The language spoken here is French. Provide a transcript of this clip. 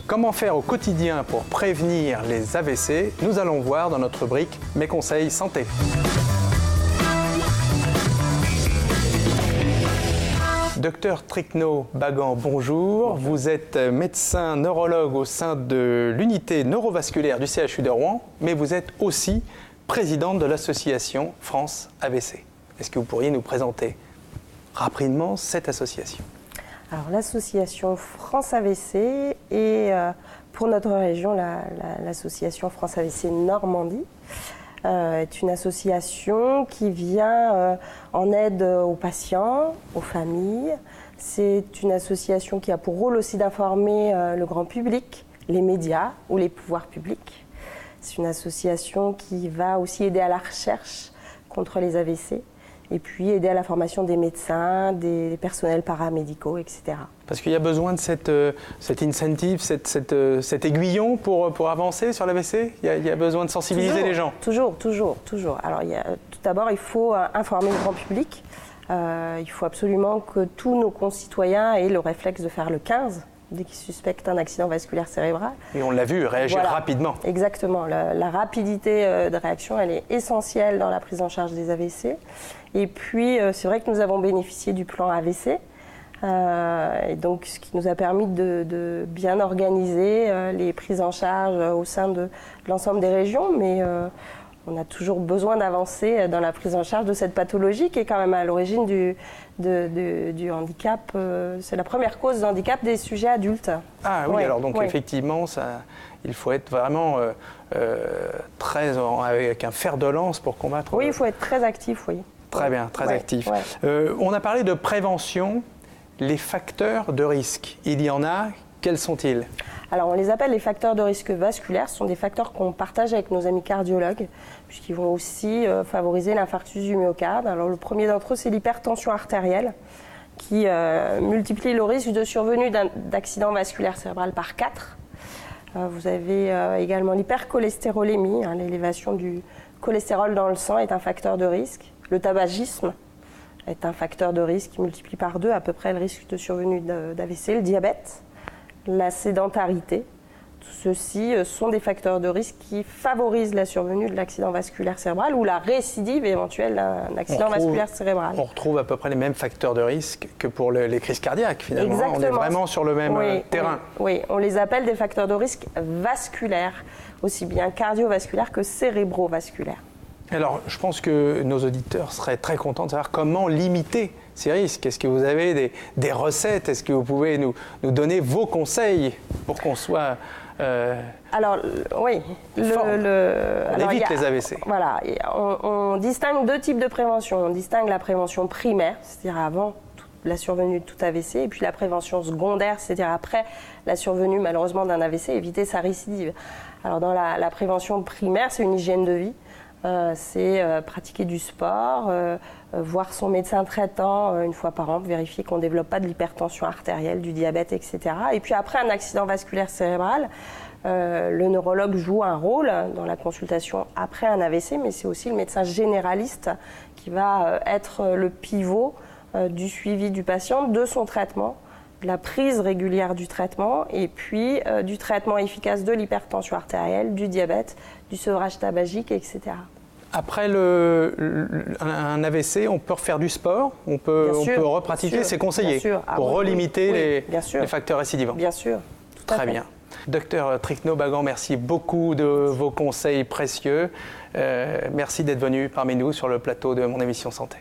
Comment faire au quotidien pour prévenir les AVC? Nous allons voir dans notre rubrique Mes conseils santé. Docteur Trickno-Bagan, bonjour. Vous êtes médecin neurologue au sein de l'unité neurovasculaire du CHU de Rouen, mais vous êtes aussi présidente de l'association France AVC. Est-ce que vous pourriez nous présenter rapidement cette association? Alors l'association France AVC est pour notre région l'association France AVC Normandie. Est une association qui vient en aide aux patients, aux familles. C'est une association qui a pour rôle aussi d'informer le grand public, les médias ou les pouvoirs publics. C'est une association qui va aussi aider à la recherche contre les AVC et puis aider à la formation des médecins, des personnels paramédicaux, etc. Parce qu'il y a besoin de cet incentive, cet aiguillon pour avancer sur l'AVC. Il y a besoin de sensibiliser les gens. Toujours. Alors, tout d'abord, il faut informer le grand public. Il faut absolument que tous nos concitoyens aient le réflexe de faire le 15 dès qu'ils suspectent un accident vasculaire cérébral. Et on l'a vu, réagir rapidement. Exactement. La rapidité de réaction, elle est essentielle dans la prise en charge des AVC. Et puis, c'est vrai que nous avons bénéficié du plan AVC. Et donc, ce qui nous a permis de bien organiser les prises en charge au sein de l'ensemble des régions. Mais on a toujours besoin d'avancer dans la prise en charge de cette pathologie qui est quand même à l'origine du handicap. C'est la première cause de handicap des sujets adultes. Ah oui, alors donc effectivement, il faut être vraiment avec un fer de lance pour combattre. Oui, il faut être très actif, oui. Très bien, très actif. On a parlé de prévention, les facteurs de risque. Il y en a, quels sont-ils? Alors on les appelle les facteurs de risque vasculaire. Ce sont des facteurs qu'on partage avec nos amis cardiologues, puisqu'ils vont aussi favoriser l'infarctus du myocarde. Alors le premier d'entre eux, c'est l'hypertension artérielle, qui multiplie le risque de survenue d'accident vasculaire cérébral par 4. Vous avez également l'hypercholestérolémie, l'élévation du cholestérol dans le sang est un facteur de risque. Le tabagisme est un facteur de risque qui multiplie par 2 à peu près le risque de survenue d'AVC. Le diabète, la sédentarité, tout ceci sont des facteurs de risque qui favorisent la survenue de l'accident vasculaire cérebral ou la récidive éventuelle d'un accident vasculaire cérébral. On retrouve à peu près les mêmes facteurs de risque que pour les crises cardiaques finalement. Exactement. On est vraiment sur le même terrain. Oui, on les appelle des facteurs de risque vasculaires, aussi bien cardiovasculaires que cérébrovasculaires. Alors, je pense que nos auditeurs seraient très contents de savoir comment limiter ces risques. Est-ce que vous avez des recettes? Est-ce que vous pouvez nous donner vos conseils pour qu'on soit Alors, oui. On évite les AVC. Voilà. On distingue 2 types de prévention. On distingue la prévention primaire, c'est-à-dire avant la survenue de tout AVC, et puis la prévention secondaire, c'est-à-dire après la survenue malheureusement d'un AVC, éviter sa récidive. Alors, dans la prévention primaire, c'est une hygiène de vie. C'est pratiquer du sport, voir son médecin traitant une fois par an, vérifier qu'on ne développe pas de l'hypertension artérielle, du diabète, etc. Et puis après un accident vasculaire cérébral, le neurologue joue un rôle dans la consultation après un AVC, mais c'est aussi le médecin généraliste qui va être le pivot du suivi du patient, de son traitement, de la prise régulière du traitement et puis du traitement efficace de l'hypertension artérielle, du diabète, du sevrage tabagique, etc. Après un AVC, on peut refaire du sport, on peut repratiquer, c'est conseillé pour relimiter les facteurs récidivants. Bien sûr, tout à fait. Très bien. Docteur Trickno-Bagan, merci beaucoup de vos conseils précieux. Merci d'être venu parmi nous sur le plateau de mon émission Santé.